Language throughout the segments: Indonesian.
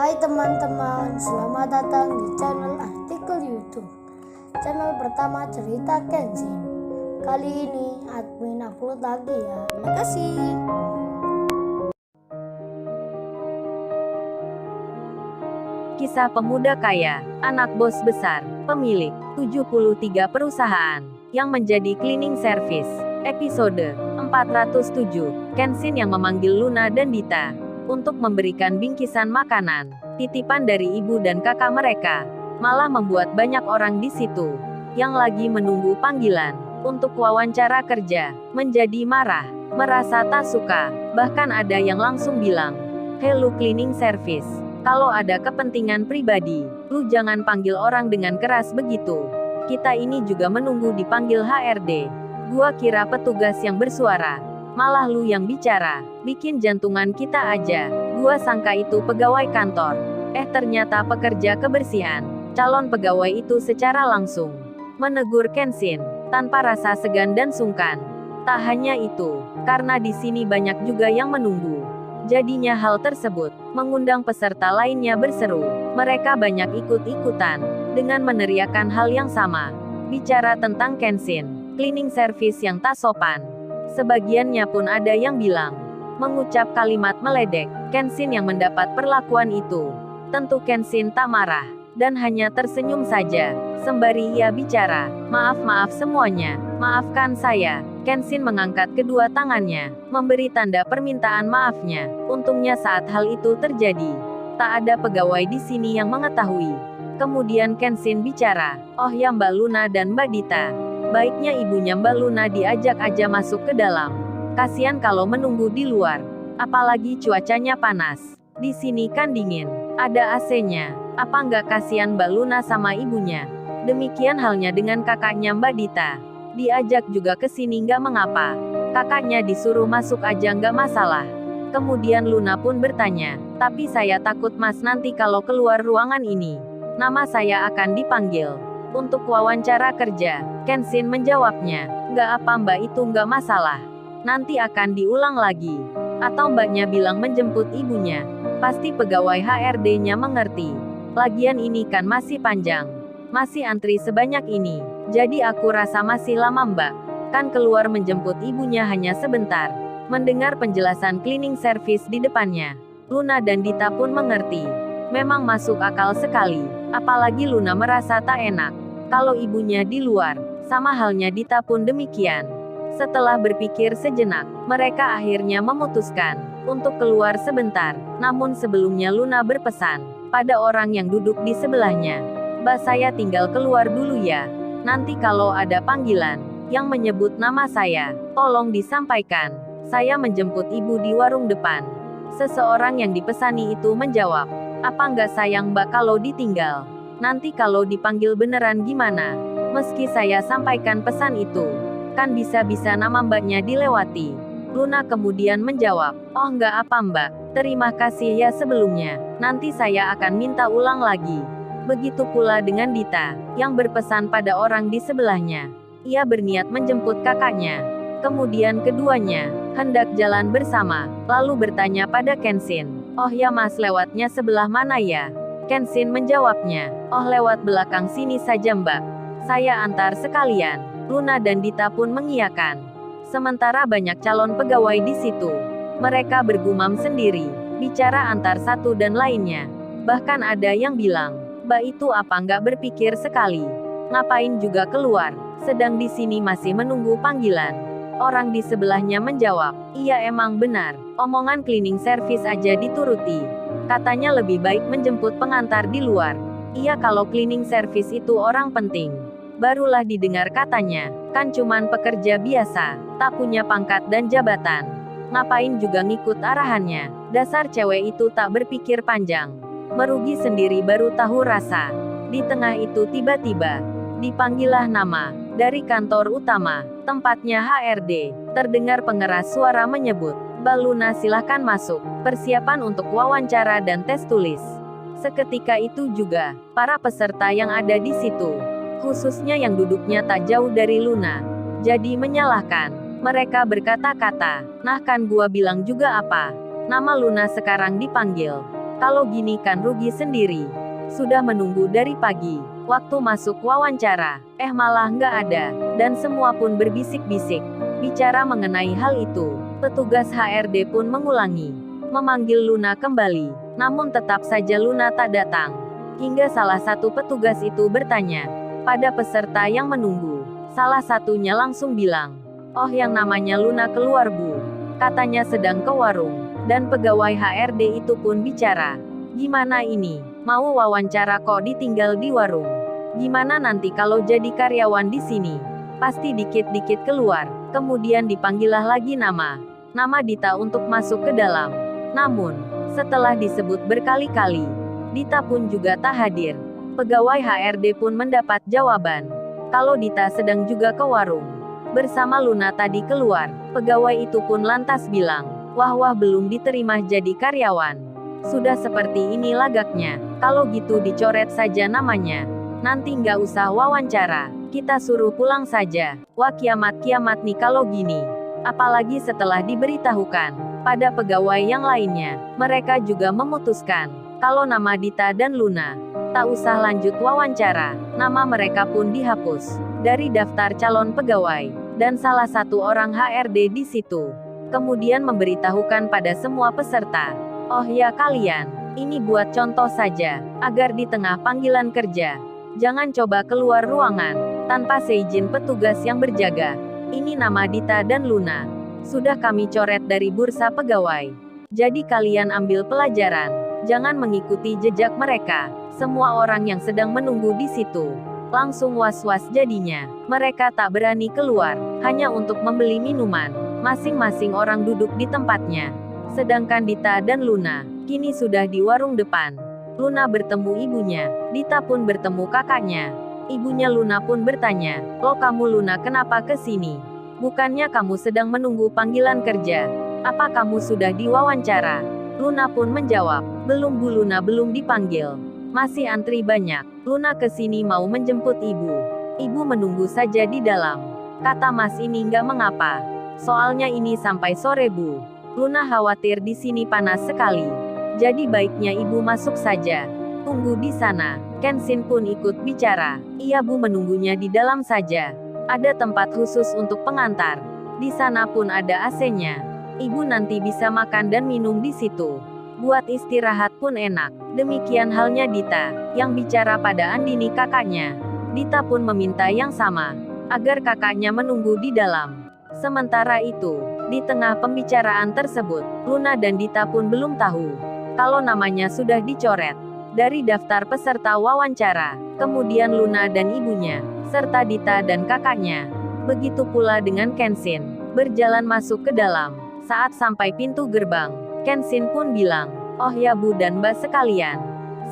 Hai teman-teman, selamat datang di channel artikel YouTube. Channel pertama cerita Kenshin. Kali ini admin upload lagi ya. Terima kasih. Kisah pemuda kaya, anak bos besar, pemilik 73 perusahaan, yang menjadi cleaning service. Episode 407, Kenshin yang memanggil Luna dan Dita untuk memberikan bingkisan makanan, titipan dari ibu dan kakak mereka, malah membuat banyak orang di situ yang lagi menunggu panggilan untuk wawancara kerja menjadi marah, merasa tak suka, bahkan ada yang langsung bilang, "Hello cleaning service, kalau ada kepentingan pribadi, lu jangan panggil orang dengan keras begitu. Kita ini juga menunggu dipanggil HRD. Gua kira petugas yang bersuara, malah lu yang bicara, bikin jantungan kita aja. Gua sangka itu pegawai kantor. Ternyata pekerja kebersihan." Calon pegawai itu secara langsung menegur Kenshin tanpa rasa segan dan sungkan. Tak hanya itu, karena di sini banyak juga yang menunggu. Jadinya hal tersebut mengundang peserta lainnya berseru. Mereka banyak ikut-ikutan dengan meneriakan hal yang sama. Bicara tentang Kenshin, cleaning service yang tak sopan. Sebagiannya pun ada yang bilang, mengucap kalimat meledek. Kenshin yang mendapat perlakuan itu, tentu Kenshin tak marah, dan hanya tersenyum saja, sembari ia bicara, "Maaf semuanya, maafkan saya." Kenshin mengangkat kedua tangannya, memberi tanda permintaan maafnya. Untungnya saat hal itu terjadi, tak ada pegawai di sini yang mengetahui. Kemudian Kenshin bicara, "Oh ya Mbak Luna dan Mbak Dita, baiknya ibunya Mbak Luna diajak aja masuk ke dalam. Kasian kalau menunggu di luar, apalagi cuacanya panas. Di sini kan dingin, ada AC-nya. Apa nggak kasihan Mbak Luna sama ibunya?" Demikian halnya dengan kakaknya Mbak Dita. Diajak juga ke sini nggak mengapa. Kakaknya disuruh masuk aja nggak masalah. Kemudian Luna pun bertanya, "Tapi saya takut Mas nanti kalau keluar ruangan ini, nama saya akan dipanggil untuk wawancara kerja." Kenshin menjawabnya, "Nggak apa Mbak, itu nggak masalah. Nanti akan diulang lagi. Atau Mbaknya bilang menjemput ibunya. Pasti pegawai HRD-nya mengerti. Lagian ini kan masih panjang. Masih antri sebanyak ini. Jadi aku rasa masih lama Mbak. Kan keluar menjemput ibunya hanya sebentar." Mendengar penjelasan cleaning service di depannya, Luna dan Dita pun mengerti. Memang masuk akal sekali. Apalagi Luna merasa tak enak kalau ibunya di luar. Sama halnya Dita pun demikian. Setelah berpikir sejenak, mereka akhirnya memutuskan untuk keluar sebentar. Namun sebelumnya Luna berpesan pada orang yang duduk di sebelahnya, "Mbak, saya tinggal keluar dulu ya. Nanti kalau ada panggilan yang menyebut nama saya, tolong disampaikan. Saya menjemput ibu di warung depan." Seseorang yang dipesani itu menjawab, "Apa nggak sayang Mbak kalau ditinggal? Nanti kalau dipanggil beneran gimana? Meski saya sampaikan pesan itu, kan bisa-bisa nama Mbaknya dilewati." Luna kemudian menjawab, "Oh nggak apa Mbak, terima kasih ya sebelumnya. Nanti saya akan minta ulang lagi." Begitu pula dengan Dita, yang berpesan pada orang di sebelahnya. Ia berniat menjemput kakaknya. Kemudian keduanya hendak jalan bersama, lalu bertanya pada Kenshin, "Oh ya Mas, lewatnya sebelah mana ya?" Kenshin menjawabnya, "Oh lewat belakang sini saja Mbak. Saya antar sekalian." Luna dan Dita pun mengiyakan. Sementara banyak calon pegawai di situ. Mereka bergumam sendiri, bicara antar satu dan lainnya. Bahkan ada yang bilang, "Mbak itu apa nggak berpikir sekali? Ngapain juga keluar, sedang di sini masih menunggu panggilan?" Orang di sebelahnya menjawab, "Iya emang benar, omongan cleaning service aja dituruti. Katanya lebih baik menjemput pengantar di luar. Iya kalau cleaning service itu orang penting." Barulah didengar katanya, "Kan cuman pekerja biasa, tak punya pangkat dan jabatan. Ngapain juga ngikut arahannya. Dasar cewek itu tak berpikir panjang. Merugi sendiri baru tahu rasa." Di tengah itu tiba-tiba dipanggillah nama dari kantor utama, tempatnya HRD. Terdengar pengeras suara menyebut, "Mbak Luna silahkan masuk. Persiapan untuk wawancara dan tes tulis." Seketika itu juga, para peserta yang ada di situ, khususnya yang duduknya tak jauh dari Luna, jadi menyalahkan. Mereka berkata-kata, "Nah kan gua bilang juga apa. Nama Luna sekarang dipanggil. Kalau gini kan rugi sendiri. Sudah menunggu dari pagi. Waktu masuk wawancara, malah nggak ada. Dan semua pun berbisik-bisik. Bicara mengenai hal itu, petugas HRD pun mengulangi. Memanggil Luna kembali. Namun tetap saja Luna tak datang. Hingga salah satu petugas itu bertanya pada peserta yang menunggu. Salah satunya langsung bilang, "Oh, yang namanya Luna keluar, Bu. Katanya sedang ke warung." Dan pegawai HRD itu pun bicara, "Gimana ini? Mau wawancara kok ditinggal di warung? Gimana nanti kalau jadi karyawan di sini? Pasti dikit-dikit keluar." Kemudian dipanggillah lagi nama Dita untuk masuk ke dalam. Namun, setelah disebut berkali-kali, Dita pun juga tak hadir. Pegawai HRD pun mendapat jawaban kalau Dita sedang juga ke warung bersama Luna tadi keluar. Pegawai itu pun lantas bilang, "Wah, belum diterima jadi karyawan. Sudah seperti ini lagaknya. Kalau gitu dicoret saja namanya. Nanti nggak usah wawancara. Kita suruh pulang saja." Wah, kiamat nih kalau gini. Apalagi setelah diberitahukan pada pegawai yang lainnya, mereka juga memutuskan kalau nama Dita dan Luna tak usah lanjut wawancara. Nama mereka pun dihapus dari daftar calon pegawai. Dan salah satu orang HRD di situ kemudian memberitahukan pada semua peserta, "Oh ya kalian, ini buat contoh saja, agar di tengah panggilan kerja, jangan coba keluar ruangan tanpa seizin petugas yang berjaga. Ini nama Dita dan Luna sudah kami coret dari bursa pegawai. Jadi kalian ambil pelajaran, jangan mengikuti jejak mereka." Semua orang yang sedang menunggu di situ langsung was-was jadinya. Mereka tak berani keluar, hanya untuk membeli minuman. Masing-masing orang duduk di tempatnya. Sedangkan Dita dan Luna kini sudah di warung depan. Luna bertemu ibunya, Dita pun bertemu kakaknya. Ibunya Luna pun bertanya, "Loh kamu Luna kenapa ke sini? Bukannya kamu sedang menunggu panggilan kerja? Apa kamu sudah diwawancara?" Luna pun menjawab, "Belum Bu, Luna belum dipanggil. Masih antri banyak. Luna kesini mau menjemput ibu. Ibu menunggu saja di dalam. Kata Mas ini nggak mengapa. Soalnya ini sampai sore Bu. Luna khawatir di sini panas sekali. Jadi baiknya ibu masuk saja. Tunggu di sana." Kenshin pun ikut bicara. "Iya Bu, menunggunya di dalam saja. Ada tempat khusus untuk pengantar. Di sana pun ada AC-nya. Ibu nanti bisa makan dan minum di situ. Buat istirahat pun enak." Demikian halnya Dita, yang bicara pada Andini kakaknya. Dita pun meminta yang sama, agar kakaknya menunggu di dalam. Sementara itu, di tengah pembicaraan tersebut, Luna dan Dita pun belum tahu kalau namanya sudah dicoret dari daftar peserta wawancara. Kemudian Luna dan ibunya, serta Dita dan kakaknya, begitu pula dengan Kenshin, berjalan masuk ke dalam. Saat sampai pintu gerbang, Kenshin pun bilang, "Oh ya Bu dan Mbak sekalian,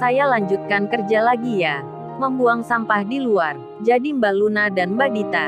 saya lanjutkan kerja lagi ya. Membuang sampah di luar. Jadi Mbak Luna dan Mbak Dita,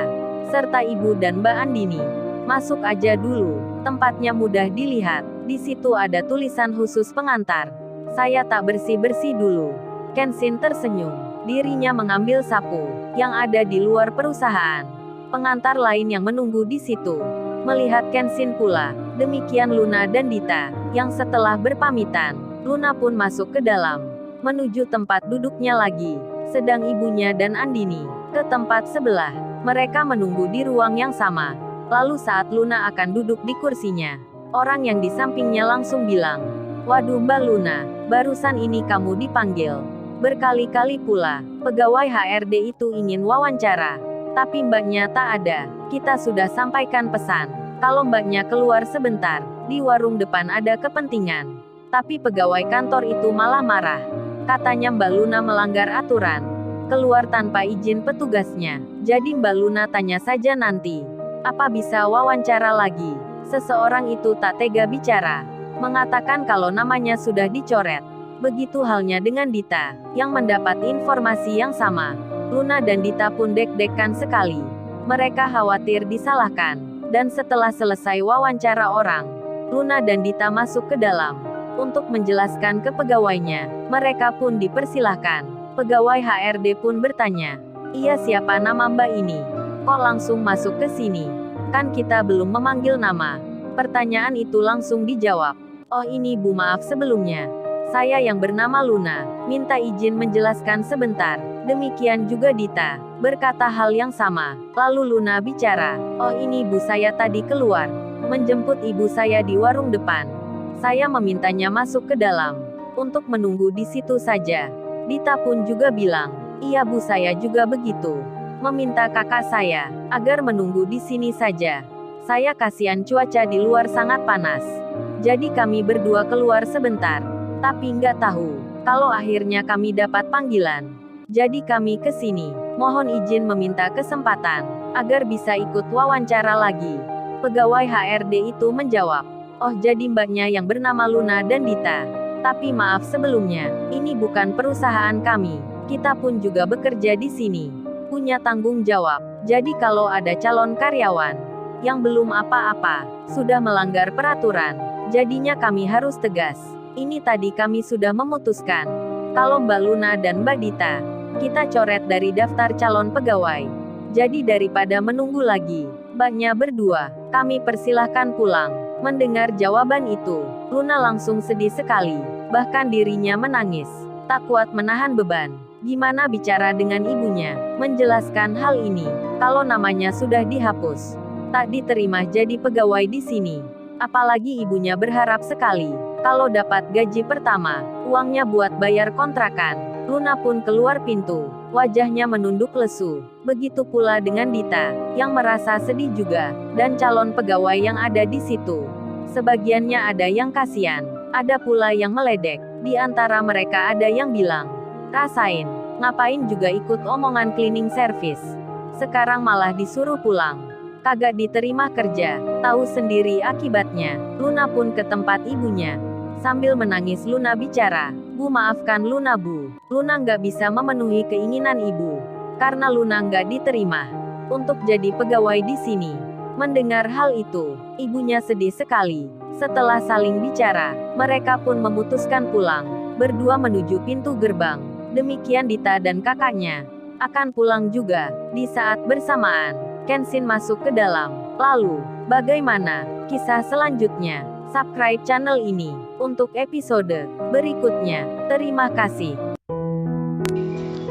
serta Ibu dan Mbak Andini, masuk aja dulu. Tempatnya mudah dilihat. Di situ ada tulisan khusus pengantar. Saya tak bersih-bersih dulu." Kenshin tersenyum. Dirinya mengambil sapu yang ada di luar perusahaan. Pengantar lain yang menunggu di situ melihat Kenshin pula. Demikian Luna dan Dita, yang setelah berpamitan, Luna pun masuk ke dalam, menuju tempat duduknya lagi. Sedang ibunya dan Andini ke tempat sebelah. Mereka menunggu di ruang yang sama. Lalu saat Luna akan duduk di kursinya, orang yang di sampingnya langsung bilang, "Waduh Mbak Luna, barusan ini kamu dipanggil. Berkali-kali pula, pegawai HRD itu ingin wawancara. Tapi mbaknya tak ada. Kita sudah sampaikan pesan kalau mbaknya keluar sebentar. Di warung depan ada kepentingan. Tapi pegawai kantor itu malah marah. Katanya Mbak Luna melanggar aturan. Keluar tanpa izin petugasnya. Jadi Mbak Luna tanya saja nanti. Apa bisa wawancara lagi?" Seseorang itu tak tega bicara. Mengatakan kalau namanya sudah dicoret. Begitu halnya dengan Dita, yang mendapat informasi yang sama. Luna dan Dita pun deg-degan sekali. Mereka khawatir disalahkan. Dan setelah selesai wawancara orang, Luna dan Dita masuk ke dalam untuk menjelaskan ke pegawainya. Mereka pun dipersilahkan. Pegawai HRD pun bertanya, "Iya siapa nama Mbak ini? Kok langsung masuk ke sini? Kan kita belum memanggil nama." Pertanyaan itu langsung dijawab, "Oh ini Bu, maaf sebelumnya. Saya yang bernama Luna, minta izin menjelaskan sebentar. Demikian juga Dita, berkata hal yang sama. Lalu Luna bicara, oh ini ibu saya tadi keluar, menjemput ibu saya di warung depan. Saya memintanya masuk ke dalam, untuk menunggu di situ saja. Dita pun juga bilang, iya bu saya juga begitu. Meminta kakak saya, agar menunggu di sini saja. Saya kasihan cuaca di luar sangat panas. Jadi kami berdua keluar sebentar. Tapi nggak tahu, kalau akhirnya kami dapat panggilan. Jadi kami ke sini, mohon izin meminta kesempatan, agar bisa ikut wawancara lagi. Pegawai HRD itu menjawab, oh jadi mbaknya yang bernama Luna dan Dita. Tapi maaf sebelumnya, ini bukan perusahaan kami. Kita pun juga bekerja di sini. Punya tanggung jawab. Jadi kalau ada calon karyawan yang belum apa-apa, sudah melanggar peraturan, jadinya kami harus tegas. Ini tadi kami sudah memutuskan. Kalau Mbak Luna dan Mbak Dita, kita coret dari daftar calon pegawai. Jadi daripada menunggu lagi, mbaknya berdua, kami persilahkan pulang. Mendengar jawaban itu, Luna langsung sedih sekali. Bahkan dirinya menangis. Tak kuat menahan beban. Gimana bicara dengan ibunya, menjelaskan hal ini, kalau namanya sudah dihapus. Tak diterima jadi pegawai di sini. Apalagi ibunya berharap sekali, kalau dapat gaji pertama, uangnya buat bayar kontrakan. Luna pun keluar pintu, wajahnya menunduk lesu. Begitu pula dengan Dita, yang merasa sedih juga, dan calon pegawai yang ada di situ. Sebagiannya ada yang kasihan, ada pula yang meledek. Di antara mereka ada yang bilang, rasain, ngapain juga ikut omongan cleaning service. Sekarang malah disuruh pulang. Kagak diterima kerja, tahu sendiri akibatnya. Luna pun ke tempat ibunya. Sambil menangis Luna bicara, Bu maafkan Luna bu. Luna nggak bisa memenuhi keinginan ibu. Karena Luna nggak diterima untuk jadi pegawai di sini. Mendengar hal itu, ibunya sedih sekali. Setelah saling bicara, mereka pun memutuskan pulang. Berdua menuju pintu gerbang. Demikian Dita dan kakaknya akan pulang juga. Di saat bersamaan, Kenshin masuk ke dalam. Lalu, bagaimana kisah selanjutnya? Subscribe channel ini untuk episode berikutnya. Terima kasih.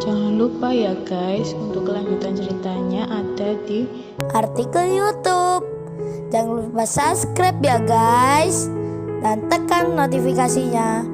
Jangan lupa ya guys, untuk kelanjutan ceritanya ada di artikel YouTube. Jangan lupa subscribe ya guys, dan tekan notifikasinya